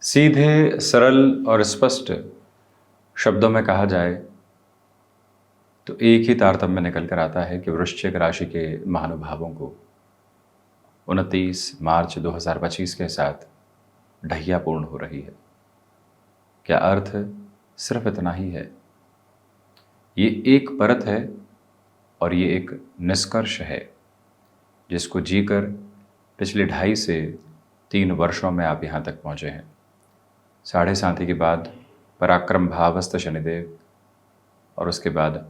सीधे, सरल और स्पष्ट शब्दों में कहा जाए तो एक ही तारतम्य निकल कर आता है कि वृश्चिक राशि के महानुभावों को 29 मार्च 2025 के साथ ढैया पूर्ण हो रही है। क्या अर्थ सिर्फ इतना ही है? ये एक परत है और ये एक निष्कर्ष है जिसको जीकर पिछले 2.5 से 3 वर्षों में आप यहाँ तक पहुँचे हैं। 7.5 के बाद पराक्रम भावस्थ शनिदेव और उसके बाद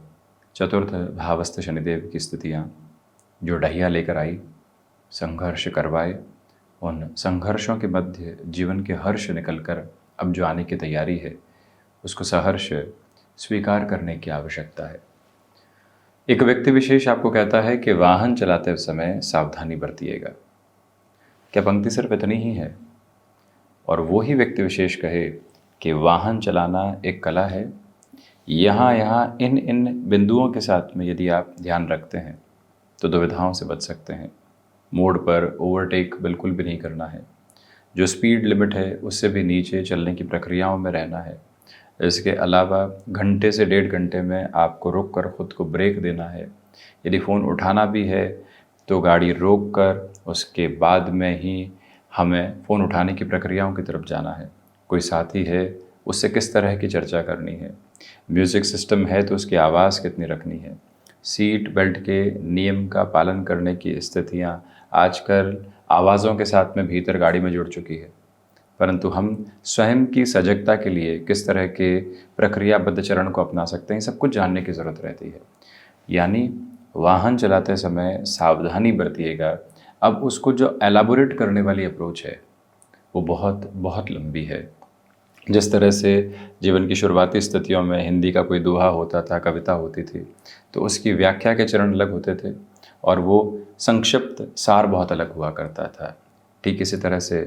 चतुर्थ भावस्थ शनिदेव की स्थितियाँ जो ढैया लेकर आई, संघर्ष करवाए, उन संघर्षों के मध्य जीवन के हर्ष निकलकर अब जो आने की तैयारी है उसको सहर्ष स्वीकार करने की आवश्यकता है। एक व्यक्ति विशेष आपको कहता है कि वाहन चलाते समय सावधानी बरतिएगा। क्या पंक्ति सिर्फ इतनी ही है? और वो ही व्यक्ति विशेष कहे कि वाहन चलाना एक कला है, यहाँ इन बिंदुओं के साथ में यदि आप ध्यान रखते हैं तो दुविधाओं से बच सकते हैं। मोड़ पर ओवरटेक बिल्कुल भी नहीं करना है, जो स्पीड लिमिट है उससे भी नीचे चलने की प्रक्रियाओं में रहना है। इसके अलावा घंटे से 1.5 घंटे में आपको रुक कर ख़ुद को ब्रेक देना है। यदि फ़ोन उठाना भी है तो गाड़ी रोक कर उसके बाद में ही हमें फ़ोन उठाने की प्रक्रियाओं की तरफ जाना है। कोई साथी है उससे किस तरह की चर्चा करनी है, म्यूज़िक सिस्टम है तो उसकी आवाज़ कितनी रखनी है। सीट बेल्ट के नियम का पालन करने की स्थितियाँ आजकल आवाज़ों के साथ में भीतर गाड़ी में जुड़ चुकी है, परंतु हम स्वयं की सजगता के लिए किस तरह के प्रक्रियाबद्ध चरण को अपना सकते हैं, सब कुछ जानने की ज़रूरत रहती है। यानी वाहन चलाते समय सावधानी बरतिएगा। अब उसको जो एलाबोरेट करने वाली अप्रोच है वो बहुत बहुत लंबी है। जिस तरह से जीवन की शुरुआती स्थितियों में हिंदी का कोई दोहा होता था, कविता होती थी, तो उसकी व्याख्या के चरण अलग होते थे और वो संक्षिप्त सार बहुत अलग हुआ करता था। ठीक इसी तरह से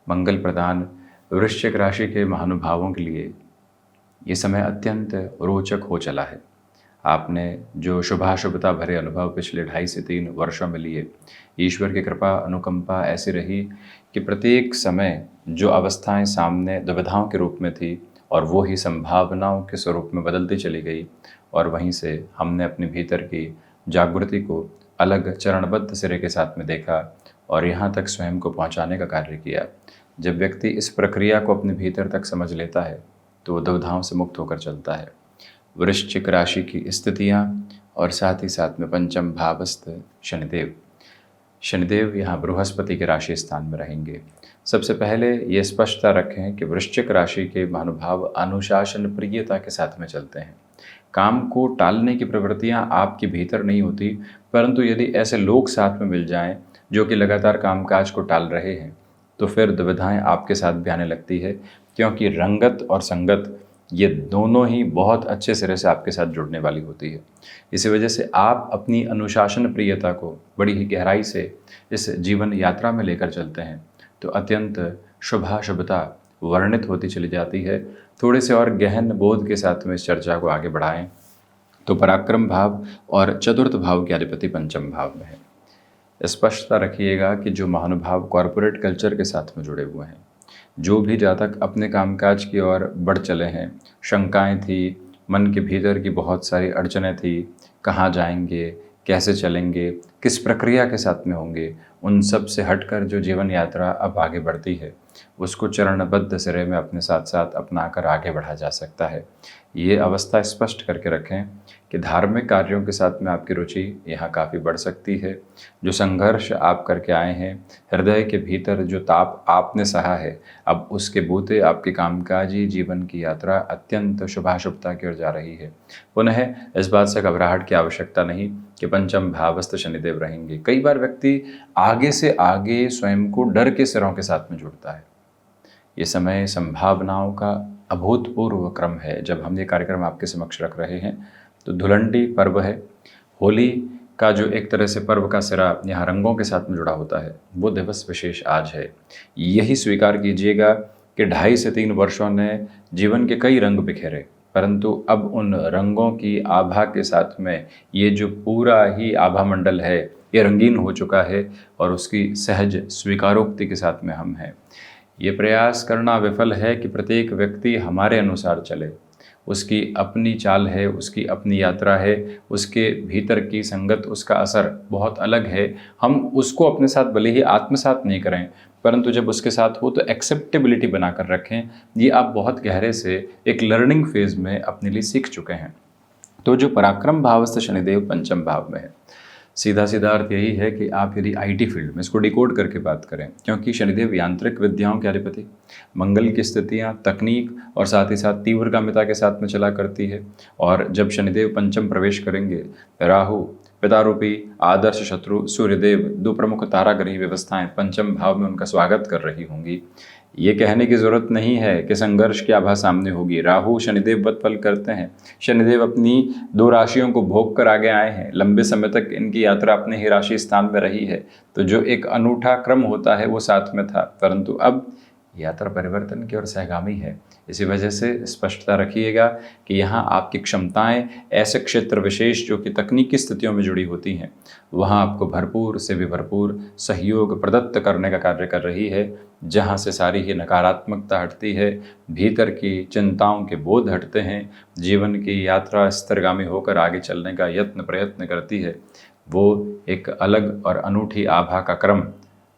मंगल प्रदान वृश्चिक राशि के महानुभावों के लिए ये समय अत्यंत रोचक हो चला है। आपने जो शुभाशुभता भरे अनुभव पिछले 2.5 से 3 वर्षों में लिए, ईश्वर की कृपा अनुकंपा ऐसी रही कि प्रत्येक समय जो अवस्थाएं सामने दुविधाओं के रूप में थी और वो ही संभावनाओं के स्वरूप में बदलती चली गई, और वहीं से हमने अपने भीतर की जागृति को अलग चरणबद्ध सिरे के साथ में देखा और यहाँ तक स्वयं को पहुँचाने का कार्य किया। जब व्यक्ति इस प्रक्रिया को अपने भीतर तक समझ लेता है तो वो दुविधाओं से मुक्त होकर चलता है। वृश्चिक राशि की स्थितियाँ और साथ ही साथ में पंचम भावस्थ शनिदेव यहाँ बृहस्पति के राशि स्थान में रहेंगे। सबसे पहले ये स्पष्टता रखें कि वृश्चिक राशि के महानुभाव अनुशासन प्रियता के साथ में चलते हैं। काम को टालने की प्रवृत्तियाँ आपके भीतर नहीं होती, परंतु यदि ऐसे लोग साथ में मिल जाएं जो कि लगातार कामकाज को टाल रहे हैं तो फिर दुविधाएं आपके साथ भी आने लगती है, क्योंकि रंगत और संगत ये दोनों ही बहुत अच्छे सिरे से आपके साथ जुड़ने वाली होती है। इसी वजह से आप अपनी अनुशासन प्रियता को बड़ी ही गहराई से इस जीवन यात्रा में लेकर चलते हैं तो अत्यंत शुभाशुभता वर्णित होती चली जाती है। थोड़े से और गहन बोध के साथ में इस चर्चा को आगे बढ़ाएं तो पराक्रम भाव और चतुर्थ भाव के अधिपति पंचम भाव में है। स्पष्टता रखिएगा कि जो महानुभाव कॉरपोरेट कल्चर के साथ में जुड़े हुए हैं, जो भी जातक अपने कामकाज की ओर बढ़ चले हैं, शंकाएं थी, मन के भीतर की बहुत सारी अड़चनें थी, कहाँ जाएंगे, कैसे चलेंगे, किस प्रक्रिया के साथ में होंगे, उन सब से हटकर जो जीवन यात्रा अब आगे बढ़ती है उसको चरणबद्ध सिरे में अपने साथ साथ अपनाकर आगे बढ़ा जा सकता है। ये अवस्था स्पष्ट करके रखें कि धार्मिक कार्यों के साथ में आपकी रुचि यहाँ काफ़ी बढ़ सकती है। जो संघर्ष आप करके आए हैं, हृदय के भीतर जो ताप आपने सहा है, अब उसके बूते आपके कामकाजी जीवन की यात्रा अत्यंत शुभाशुभता की ओर जा रही है। पुनः इस बात से घबराहट की आवश्यकता नहीं कि पंचम भावस्थ शनिदेव रहेंगे। कई बार व्यक्ति आगे से आगे स्वयं को डर के सिरों के साथ में जुड़ता है। ये समय संभावनाओं का अभूतपूर्व क्रम है। जब हम ये कार्यक्रम आपके समक्ष रख रहे हैं तो धुलंडी पर्व है, होली का जो एक तरह से पर्व का सिरा यहाँ रंगों के साथ में जुड़ा होता है, वो दिवस विशेष आज है। यही स्वीकार कीजिएगा कि 2.5 से 3 वर्षों ने जीवन के कई रंग बिखेरे, परंतु अब उन रंगों की आभा के साथ में ये जो पूरा ही आभा मंडल है ये रंगीन हो चुका है और उसकी सहज स्वीकारोक्ति के साथ में हम हैं। ये प्रयास करना विफल है कि प्रत्येक व्यक्ति हमारे अनुसार चले। उसकी अपनी चाल है, उसकी अपनी यात्रा है, उसके भीतर की संगत, उसका असर बहुत अलग है। हम उसको अपने साथ भले ही आत्मसात नहीं करें, परंतु जब उसके साथ हो तो एक्सेप्टेबिलिटी बनाकर रखें। ये आप बहुत गहरे से एक लर्निंग फेज में अपने लिए सीख चुके हैं। तो जो पराक्रम भावस्थ शनिदेव पंचम भाव में है, सीधा सीधा अर्थ यही है कि आप यदि आईटी फील्ड में इसको डिकोड करके बात करें, क्योंकि शनिदेव यांत्रिक विद्याओं के अधिपति, मंगल की स्थितियां तकनीक और साथ ही साथ तीव्रगामिता के साथ में चला करती है। और जब शनिदेव पंचम प्रवेश करेंगे, राहु पितारूपी आदर्श शत्रु सूर्यदेव, दो प्रमुख ताराग्रही व्यवस्थाएं पंचम भाव में उनका स्वागत कर रही होंगी। ये कहने की जरूरत नहीं है कि संघर्ष की आभा सामने होगी। राहु शनिदेव बद फल करते हैं। शनिदेव अपनी दो राशियों को भोग कर आगे आए हैं। लंबे समय तक इनकी यात्रा अपने ही राशि स्थान में रही है, तो जो एक अनूठा क्रम होता है वो साथ में था, परंतु अब यात्रा परिवर्तन की ओर सहगामी है। इसी वजह से स्पष्टता रखिएगा कि यहाँ आपकी क्षमताएं ऐसे क्षेत्र विशेष जो कि तकनीकी स्थितियों में जुड़ी होती हैं, वहाँ आपको भरपूर से भी भरपूर सहयोग प्रदत्त करने का कार्य कर रही है, जहाँ से सारी ही नकारात्मकता हटती है, भीतर की चिंताओं के बोझ हटते हैं, जीवन की यात्रा स्तरगामी होकर आगे चलने का प्रयत्न करती है। वो एक अलग और अनूठी आभा का क्रम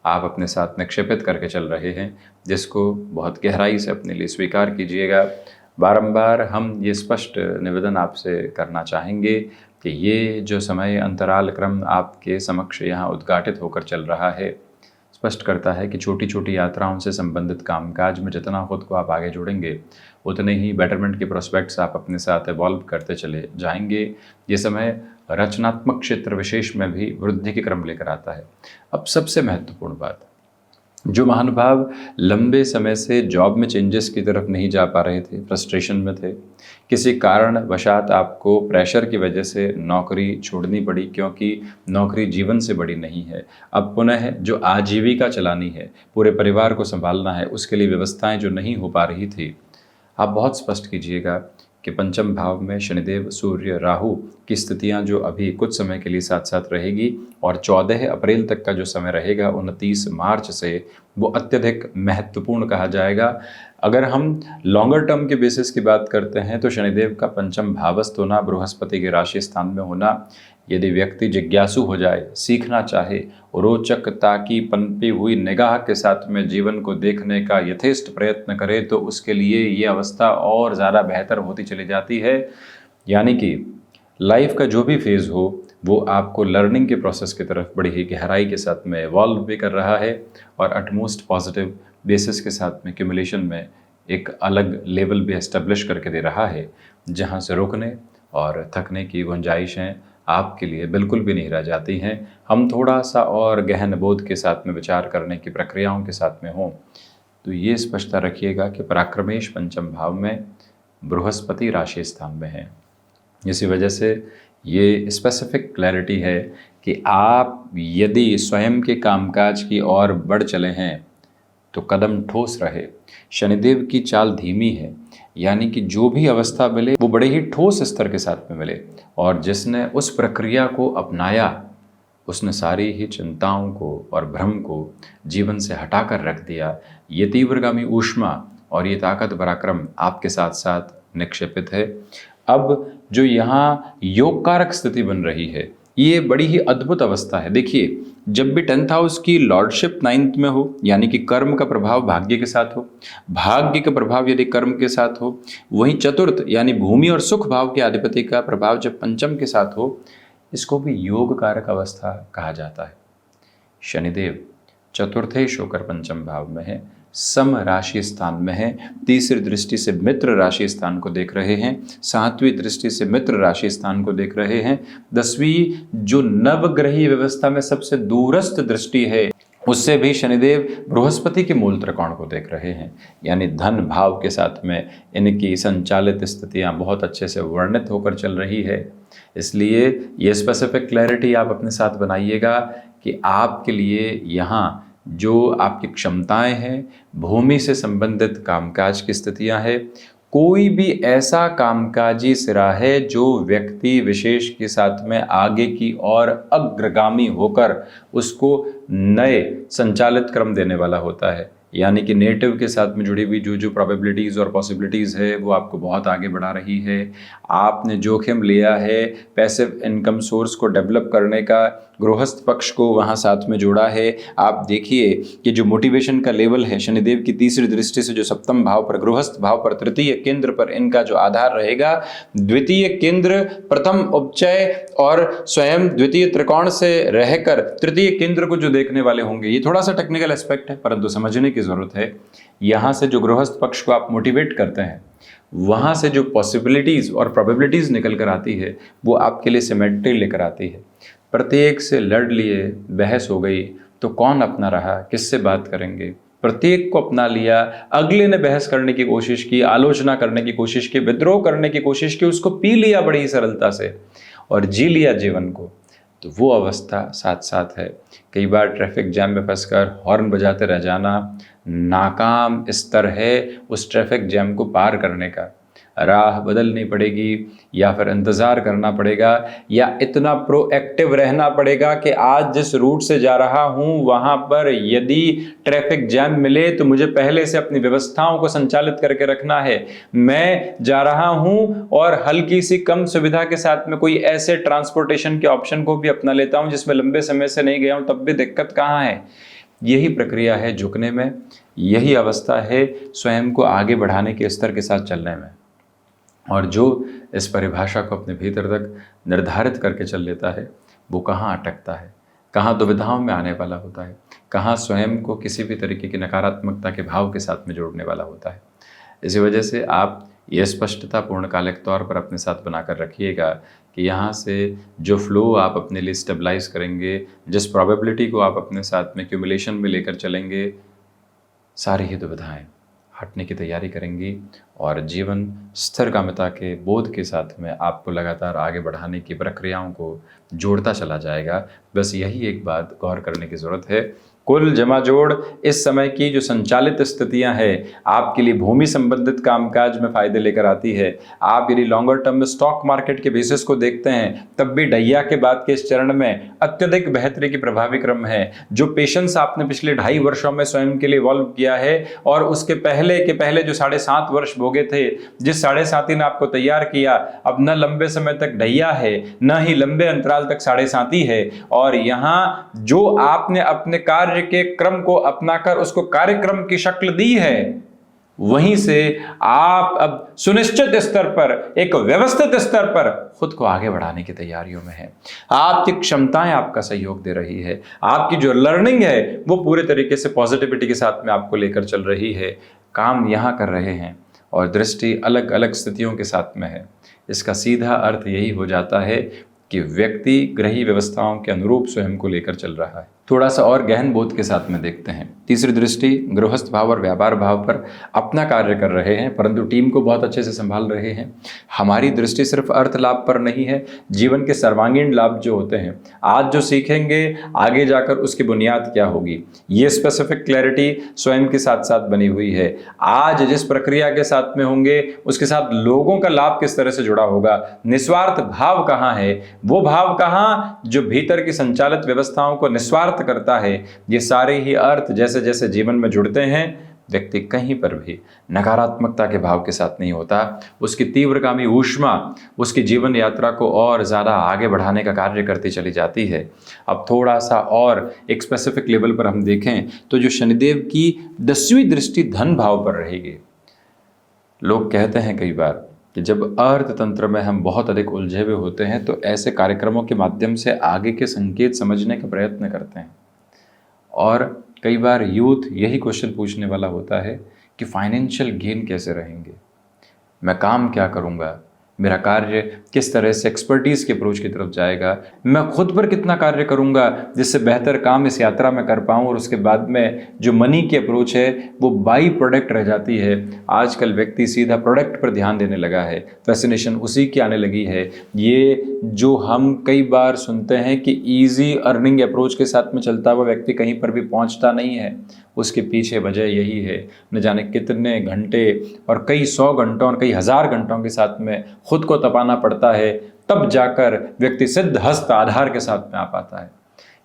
आप अपने साथ निक्षेपित करके चल रहे हैं, जिसको बहुत गहराई से अपने लिए स्वीकार कीजिएगा। बारंबार हम ये स्पष्ट निवेदन आपसे करना चाहेंगे कि ये जो समय अंतराल क्रम आपके समक्ष यहाँ उद्घाटित होकर चल रहा है, स्पष्ट करता है कि छोटी छोटी यात्राओं से संबंधित कामकाज में जितना खुद को आप आगे जोड़ेंगे, उतने ही बेटरमेंट के प्रोस्पेक्ट्स आप अपने साथ एवॉल्व करते चले जाएंगे। ये समय रचनात्मक क्षेत्र विशेष में भी वृद्धि के क्रम लेकर आता है। अब सबसे महत्वपूर्ण बात, जो महानुभाव लंबे समय से जॉब में चेंजेस की तरफ नहीं जा पा रहे थे, फ्रस्ट्रेशन में थे, किसी कारण वशात आपको प्रेशर की वजह से नौकरी छोड़नी पड़ी क्योंकि नौकरी जीवन से बड़ी नहीं है, अब पुनः जो आजीविका चलानी है, पूरे परिवार को संभालना है, उसके लिए व्यवस्थाएं जो नहीं हो पा रही थी, आप बहुत स्पष्ट कीजिएगा कि पंचम भाव में शनिदेव सूर्य राहु की स्थितियां जो अभी कुछ समय के लिए साथ साथ रहेगी और 14 अप्रैल तक का जो समय रहेगा 29 मार्च से, वो अत्यधिक महत्वपूर्ण कहा जाएगा। अगर हम लॉन्गर टर्म के बेसिस की बात करते हैं तो शनिदेव का पंचम भावस्थ होना, बृहस्पति के राशि स्थान में होना, यदि व्यक्ति जिज्ञासु हो जाए, सीखना चाहे, रोचकता की पनपी हुई निगाह के साथ में जीवन को देखने का यथेष्ट प्रयत्न करे, तो उसके लिए ये अवस्था और ज़्यादा बेहतर होती चली जाती है। यानी कि लाइफ का जो भी फेज़ हो, वो आपको लर्निंग के प्रोसेस की तरफ बड़ी ही गहराई के साथ में इवॉल्व भी कर रहा है और अटमोस्ट पॉजिटिव बेसिस के साथ में क्यूमुलेशन में एक अलग लेवल भी एस्टेब्लिश करके दे रहा है, जहाँ से रुकने और थकने की गुंजाइशें आपके लिए बिल्कुल भी नहीं रह जाती हैं। हम थोड़ा सा और गहन बोध के साथ में विचार करने की प्रक्रियाओं के साथ में हों, तो ये स्पष्टता रखिएगा कि पराक्रमेश पंचम भाव में बृहस्पति राशि स्थान में है। इसी वजह से ये स्पेसिफिक क्लैरिटी है कि आप यदि स्वयं के कामकाज की ओर बढ़ चले हैं तो कदम ठोस रहे। शनिदेव की चाल धीमी है, यानी कि जो भी अवस्था मिले वो बड़े ही ठोस स्तर के साथ में मिले, और जिसने उस प्रक्रिया को अपनाया उसने सारी ही चिंताओं को और भ्रम को जीवन से हटाकर रख दिया। ये तीव्रगामी ऊष्मा और ये ताकत पराक्रम आपके साथ साथ निक्षेपित है। अब जो यहाँ योग कारक स्थिति बन रही है, ये बड़ी ही अद्भुत अवस्था है। देखिए, जब भी 10th हाउस की लॉर्डशिप 9th में हो, यानी कि कर्म का प्रभाव भाग्य के साथ हो, भाग्य का प्रभाव यदि कर्म के साथ हो, वहीं चतुर्थ यानी भूमि और सुख भाव के अधिपति का प्रभाव जब पंचम के साथ हो, इसको भी योग कारक अवस्था कहा जाता है। शनिदेव चतुर्थेश होकर पंचम भाव में है, सम राशि स्थान में है, तीसरी दृष्टि से मित्र राशि स्थान को देख रहे हैं, सातवीं दृष्टि से मित्र राशि स्थान को देख रहे हैं, 10वीं जो नवग्रही व्यवस्था में सबसे दूरस्थ दृष्टि है उससे भी शनिदेव बृहस्पति के मूल त्रिकोण को देख रहे हैं। यानी धन भाव के साथ में इनकी संचालित स्थितियां बहुत अच्छे से वर्णित होकर चल रही है। इसलिए ये स्पेसिफिक क्लैरिटी आप अपने साथ बनाइएगा कि आपके लिए यहाँ जो आपकी क्षमताएं हैं, भूमि से संबंधित कामकाज की स्थितियां हैं, कोई भी ऐसा कामकाजी सिरा है जो व्यक्ति विशेष के साथ में आगे की ओर अग्रगामी होकर उसको नए संचालित क्रम देने वाला होता है। यानी कि नेटिव के साथ में जुड़ी हुई जो जो प्रोबेबिलिटीज़ और पॉसिबिलिटीज़ है वो आपको बहुत आगे बढ़ा रही है। आपने जोखिम लिया है पैसिव इनकम सोर्स को डेवलप करने का, गृहस्थ पक्ष को वहाँ साथ में जोड़ा है। आप देखिए कि जो मोटिवेशन का लेवल है शनिदेव की तीसरी दृष्टि से जो सप्तम भाव पर, गृहस्थ भाव पर, तृतीय केंद्र पर इनका जो आधार रहेगा, द्वितीय केंद्र प्रथम उपचय और स्वयं द्वितीय त्रिकोण से रहकर तृतीय केंद्र को जो देखने वाले होंगे। ये थोड़ा सा टेक्निकल एस्पेक्ट है परंतु समझने की जरूरत है। यहाँ से जो गृहस्थ पक्ष को आप मोटिवेट करते हैं वहाँ से जो पॉसिबिलिटीज़ और प्रोबेबिलिटीज़ निकल कर आती है वो आपके लिए सिमेट्री लेकर आती है। प्रत्येक से लड़ लिए, बहस हो गई तो कौन अपना रहा, किससे बात करेंगे, प्रत्येक को अपना लिया, अगले ने बहस करने की कोशिश की, आलोचना करने की कोशिश की, विद्रोह करने की कोशिश की, उसको पी लिया बड़ी सरलता से और जी लिया जीवन को। तो वो अवस्था साथ साथ है। कई बार ट्रैफिक जैम में फंसकर हॉर्न बजाते रह जाना, नाकाम स्तर है उस ट्रैफिक जैम को पार करने का। राह बदलनी पड़ेगी या फिर इंतज़ार करना पड़ेगा या इतना प्रोएक्टिव रहना पड़ेगा कि आज जिस रूट से जा रहा हूँ वहाँ पर यदि ट्रैफिक जैम मिले तो मुझे पहले से अपनी व्यवस्थाओं को संचालित करके रखना है। मैं जा रहा हूँ और हल्की सी कम सुविधा के साथ में कोई ऐसे ट्रांसपोर्टेशन के ऑप्शन को भी अपना लेता हूँ जिसमें लंबे समय से नहीं गया हूँ, तब भी दिक्कत कहाँ है। यही प्रक्रिया है झुकने में, यही अवस्था है स्वयं को आगे बढ़ाने के स्तर के साथ चलने में। और जो इस परिभाषा को अपने भीतर तक निर्धारित करके चल लेता है वो कहाँ अटकता है, कहाँ दुविधाओं में आने वाला होता है, कहाँ स्वयं को किसी भी तरीके की नकारात्मकता के भाव के साथ में जोड़ने वाला होता है। इसी वजह से आप ये स्पष्टता पूर्णकालिक तौर पर अपने साथ बनाकर रखिएगा कि यहाँ से जो फ्लो आप अपने लिए स्टेबलाइज करेंगे, जिस प्रोबेबिलिटी को आप अपने साथ में क्यूमुलेशन में लेकर चलेंगे, सारी ही दुविधाएं हटने की तैयारी करेंगी और जीवन स्थिरगामिता के बोध के साथ में आपको लगातार आगे बढ़ाने की प्रक्रियाओं को जोड़ता चला जाएगा। बस यही एक बात गौर करने की ज़रूरत है। कुल जमा जोड़ इस समय की जो संचालित स्थितियां हैं आपके लिए भूमि संबंधित कामकाज में फायदे लेकर आती है। आप यदि लॉन्गर टर्म में स्टॉक मार्केट के बेसिस को देखते हैं तब भी ढैया के बाद के इस चरण में अत्यधिक बेहतरी की प्रभावी क्रम है। जो पेशेंस आपने पिछले 2.5 वर्षों में स्वयं के लिए इवॉल्व किया है और उसके पहले के पहले जो 7.5 वर्ष भोगे थे, जिस 7.5 ने आपको तैयार किया, अब न लंबे समय तक ढैया है न ही लंबे अंतराल तक 7.5 है। और यहाँ जो आपने अपने कार्य के क्रम को अपनाकर उसको कार्यक्रम की शक्ल दी है, वहीं से आप अब सुनिश्चित स्तर पर, एक व्यवस्थित स्तर पर खुद को आगे बढ़ाने की तैयारियों में है। आपकी क्षमताएं आपका सहयोग दे रही है, आपकी जो लर्निंग है वो पूरे तरीके से पॉजिटिविटी के साथ में आपको लेकर चल रही है। काम यहां कर रहे हैं और दृष्टि अलग अलग स्थितियों के साथ में है। इसका सीधा अर्थ यही हो जाता है कि व्यक्ति ग्रही व्यवस्थाओं के अनुरूप स्वयं को लेकर चल रहा है। थोड़ा सा और गहन बोध के साथ में देखते हैं। तीसरी दृष्टि गृहस्थ भाव और व्यापार भाव पर अपना कार्य कर रहे हैं परंतु टीम को बहुत अच्छे से संभाल रहे हैं। हमारी दृष्टि सिर्फ अर्थ लाभ पर नहीं है, जीवन के सर्वांगीण लाभ जो होते हैं, आज जो सीखेंगे आगे जाकर उसकी बुनियाद क्या होगी, ये स्पेसिफिक क्लैरिटी स्वयं के साथ साथ बनी हुई है। आज जिस प्रक्रिया के साथ में होंगे उसके साथ लोगों का लाभ किस तरह से जुड़ा होगा, निस्वार्थ भाव कहाँ है, वो भाव कहाँ जो भीतर की संचालित व्यवस्थाओं को निस्वार्थ करता है। ये सारे ही अर्थ जैसे जैसे जीवन में जुड़ते हैं व्यक्ति कहीं पर भी नकारात्मकता के भाव के साथ नहीं होता। उसकी तीव्रगामी ऊष्मा उसकी जीवन यात्रा को और ज़्यादा आगे बढ़ाने का कार्य करती चली जाती है। अब थोड़ा सा और एक स्पेसिफिक लेवल पर हम देखें तो जो शनिदेव की 10वीं दृष्टि धन भाव पर रहेगी। लोग कहते हैं कई बार कि जब अर्थतंत्र में हम बहुत अधिक उलझे हुए होते हैं तो ऐसे कार्यक्रमों के माध्यम से आगे के संकेत समझने का प्रयत्न करते हैं। और कई बार यूथ यही क्वेश्चन पूछने वाला होता है कि फाइनेंशियल गेन कैसे रहेंगे, मैं काम क्या करूँगा, मेरा कार्य किस तरह से एक्सपर्टीज़ के अप्रोच की तरफ जाएगा, मैं खुद पर कितना कार्य करूंगा जिससे बेहतर काम इस यात्रा में कर पाऊं। और उसके बाद में जो मनी की अप्रोच है वो बाई प्रोडक्ट रह जाती है। आजकल व्यक्ति सीधा प्रोडक्ट पर ध्यान देने लगा है, फैसिनेशन उसी की आने लगी है। ये जो हम कई बार सुनते हैं कि ईजी अर्निंग अप्रोच के साथ में चलता हुआ व्यक्ति कहीं पर भी पहुँचता नहीं है, उसके पीछे वजह यही है। न जाने कितने घंटे और कई 100 घंटों और कई 1000 घंटों के साथ में खुद को तपाना पड़ता है, तब जाकर व्यक्ति सिद्ध हस्त आधार के साथ में आ पाता है।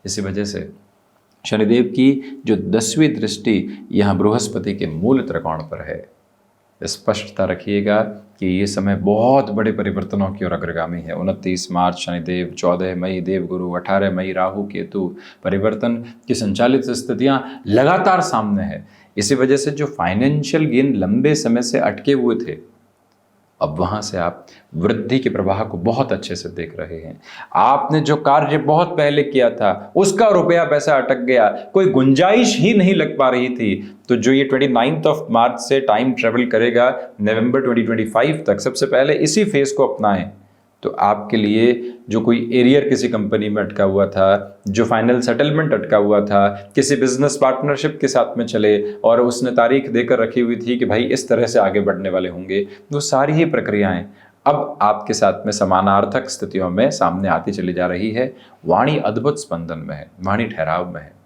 इसी वजह से शनिदेव की जो 10वीं दृष्टि यहाँ बृहस्पति के मूल त्रिकोण पर है। स्पष्टता रखिएगा कि ये समय बहुत बड़े परिवर्तनों की ओर अग्रगामी है। 29 मार्च शनिदेव, 14 मई देवगुरु, 18 मई राहु केतु, परिवर्तन की संचालित स्थितियां लगातार सामने है। इसी वजह से जो फाइनेंशियल गेन लंबे समय से अटके हुए थे, अब वहां से आप वृद्धि के प्रवाह को बहुत अच्छे से देख रहे हैं। आपने जो कार्य बहुत पहले किया था उसका रुपया पैसा अटक गया, कोई गुंजाइश ही नहीं लग पा रही थी, तो जो ये 29 मार्च से टाइम ट्रेवल करेगा नवंबर 2025 तक, सबसे पहले इसी फेज को अपनाएं। तो आपके लिए जो कोई एरियर किसी कंपनी में अटका हुआ था, जो फाइनल सेटलमेंट अटका हुआ था, किसी बिजनेस पार्टनरशिप के साथ में चले और उसने तारीख देकर रखी हुई थी कि भाई इस तरह से आगे बढ़ने वाले होंगे, वो सारी ही प्रक्रियाएं अब आपके साथ में समानार्थक स्थितियों में सामने आती चली जा रही है। वाणी अद्भुत स्पंदन में है, वाणी ठहराव में है।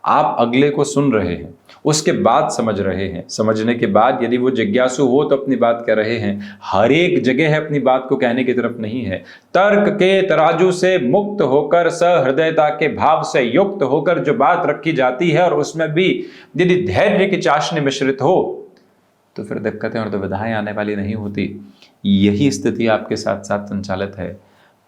आप अगले को सुन रहे हैं, उसके बाद समझ रहे हैं, समझने के बाद यदि वो जिज्ञासु हो तो अपनी बात कह रहे हैं। हर एक जगह है अपनी बात को कहने की तरफ नहीं है। तर्क के तराजू से मुक्त होकर, सहृदयता के भाव से युक्त होकर जो बात रखी जाती है और उसमें भी यदि धैर्य की चाशनी मिश्रित हो तो फिर दिक्कतें और दुविधाएं आने वाली नहीं होती। यही स्थिति आपके साथ साथ संचालित है।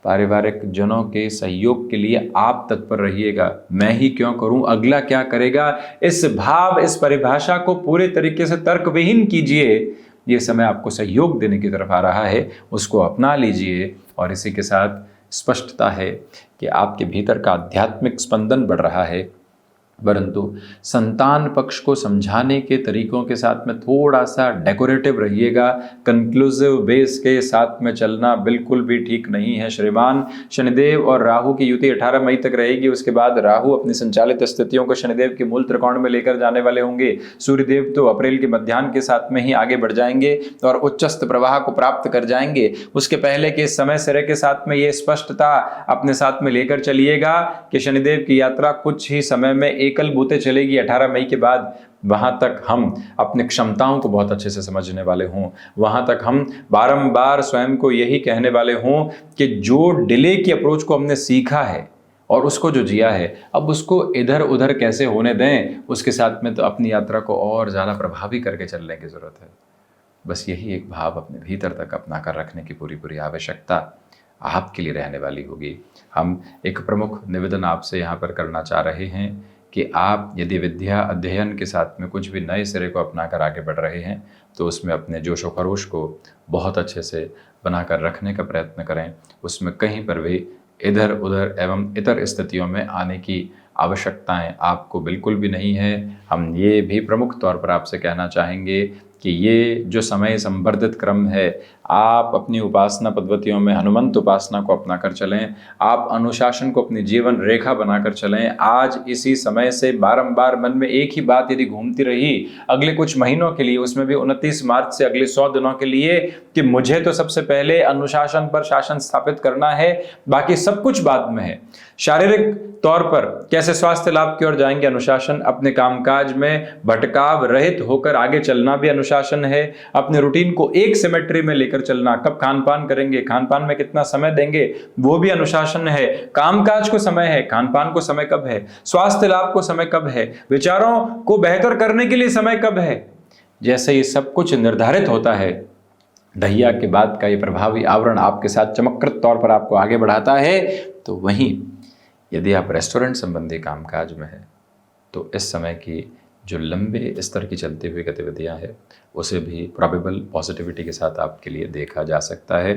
पारिवारिक जनों के सहयोग के लिए आप तत्पर रहिएगा। मैं ही क्यों करूं, अगला क्या करेगा, इस भाव, इस परिभाषा को पूरे तरीके से तर्कविहीन कीजिए। ये समय आपको सहयोग देने की तरफ आ रहा है, उसको अपना लीजिए। और इसी के साथ स्पष्टता है कि आपके भीतर का आध्यात्मिक स्पंदन बढ़ रहा है, परंतु संतान पक्ष को समझाने के तरीकों के साथ में थोड़ा सा डेकोरेटिव रहिएगा। कंक्लूसिव बेस के साथ में चलना बिल्कुल भी ठीक नहीं है श्रीमान। शनिदेव और राहु की युति 18 मई तक रहेगी। उसके बाद राहु अपनी संचालित स्थितियों को शनिदेव के मूल त्रिकोण में लेकर जाने वाले होंगे। सूर्यदेव तो अप्रैल के मध्याह्न के साथ में ही आगे बढ़ जाएंगे और उच्चस्त प्रवाह को प्राप्त कर जाएंगे। उसके पहले के समय सिरे के साथ में ये स्पष्टता अपने साथ में लेकर चलिएगा कि शनिदेव की यात्रा कुछ ही समय में एकल बूते चलेगी। 18 मई के बाद वहां तक हम अपनी क्षमताओं को बहुत अच्छे से समझने वाले हों। वहां तक हम बारंबार स्वयं को यही कहने वाले हों कि जो डिले की अप्रोच को हमने सीखा है और उसको जो जिया है, अब उसको इधर उधर कैसे होने दें। उसके साथ में तो अपनी यात्रा को और ज़्यादा प्रभावी करके चलने की ज़रूरत है। बस यही एक भाव अपने भीतर तक अपना कर रखने की पूरी आवश्यकता आपके लिए रहने वाली होगी। हम एक प्रमुख निवेदन आपसे यहाँ पर करना चाह रहे हैं कि आप यदि विद्या अध्ययन के साथ में कुछ भी नए सिरे को अपना कर आगे बढ़ रहे हैं तो उसमें अपने जोश व खरोश को बहुत अच्छे से बनाकर रखने का प्रयत्न करें। उसमें कहीं पर भी इधर उधर एवं इतर स्थितियों में आने की आवश्यकताएं आपको बिल्कुल भी नहीं है। हम ये भी प्रमुख तौर पर आपसे कहना चाहेंगे कि ये जो समय संवर्धित क्रम है, आप अपनी उपासना पद्धतियों में हनुमंत उपासना को अपना कर चलें। आप अनुशासन को अपनी जीवन रेखा बनाकर चलें। आज इसी समय से बारंबार मन में एक ही बात यदि घूमती रही अगले कुछ महीनों के लिए, उसमें भी 29 मार्च से अगले 100 दिनों के लिए, कि मुझे तो सबसे पहले अनुशासन पर शासन स्थापित करना है, बाकी सब कुछ बाद में है। शारीरिक तौर पर कैसे स्वास्थ्य लाभ की ओर जाएंगे, अनुशासन। अपने कामकाज में भटकाव रहित होकर आगे चलना भी अनुशासन है। अपने रूटीन को एक सिमेट्री में लेकर चलना, कब खान पान करेंगे, खान पान में कितना समय देंगे, वो भी अनुशासन है। कामकाज को समय है, खान पान को समय कब है, स्वास्थ्य लाभ को समय कब है, विचारों को बेहतर करने के लिए समय कब है। जैसे ये सब कुछ निर्धारित होता है, दहिया के बाद का ये प्रभावी आवरण आपके साथ चमककृत तौर पर आपको आगे बढ़ाता है। तो वहीं यदि आप रेस्टोरेंट संबंधी कामकाज में हैं तो इस समय की जो लंबे स्तर की चलती हुई गतिविधियां हैं उसे भी प्रोबेबल पॉजिटिविटी के साथ आपके लिए देखा जा सकता है।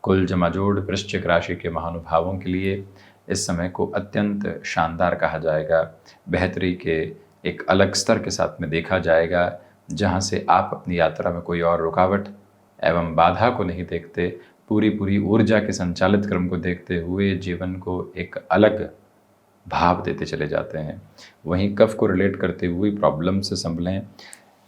कुल जमाजोड़ वृश्चिक राशि के महानुभावों के लिए इस समय को अत्यंत शानदार कहा जाएगा। बेहतरी के एक अलग स्तर के साथ में देखा जाएगा, जहां से आप अपनी यात्रा में कोई और रुकावट एवं बाधा को नहीं देखते, पूरी ऊर्जा के संचालित क्रम को देखते हुए जीवन को एक अलग भाव देते चले जाते हैं। वहीं कफ को रिलेट करते हुए प्रॉब्लम से संभलें।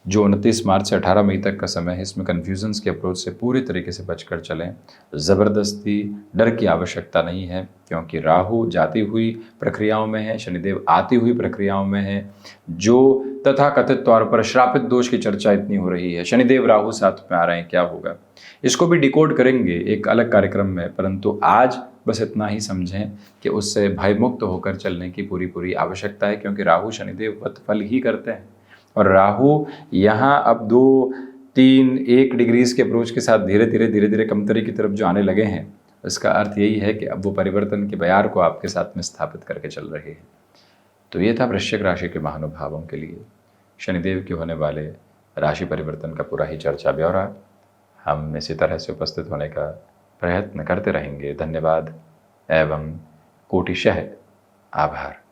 जो 29 मार्च से 18 मई तक का समय है, इसमें कन्फ्यूजन्स के अप्रोच से पूरी तरीके से बचकर चलें। ज़बरदस्ती डर की आवश्यकता नहीं है, क्योंकि राहु जाती हुई प्रक्रियाओं में है, शनिदेव आती हुई प्रक्रियाओं में है। जो तथाकथित तौर पर श्रापित दोष की चर्चा इतनी हो रही है, शनिदेव राहु साथ में आ रहे हैं, क्या होगा, इसको भी डिकोड करेंगे एक अलग कार्यक्रम में। परंतु आज बस इतना ही समझें कि उससे भयमुक्त होकर चलने की पूरी पूरी आवश्यकता है, क्योंकि राहु शनिदेव वत फल ही करते हैं। और राहु यहाँ अब 2, 3, 1 डिग्रीज के अप्रोच के साथ धीरे धीरे कमतरी की तरफ जो आने लगे हैं, इसका अर्थ यही है कि अब वो परिवर्तन के बयार को आपके साथ में स्थापित करके चल रहे हैं। तो ये था वृश्चिक राशि के महानुभावों के लिए शनिदेव के होने वाले राशि परिवर्तन का पूरा ही चर्चा ब्यौरा। हम इसी तरह से उपस्थित होने का प्रयत्न करते रहेंगे। धन्यवाद एवं कोटिशः आभार।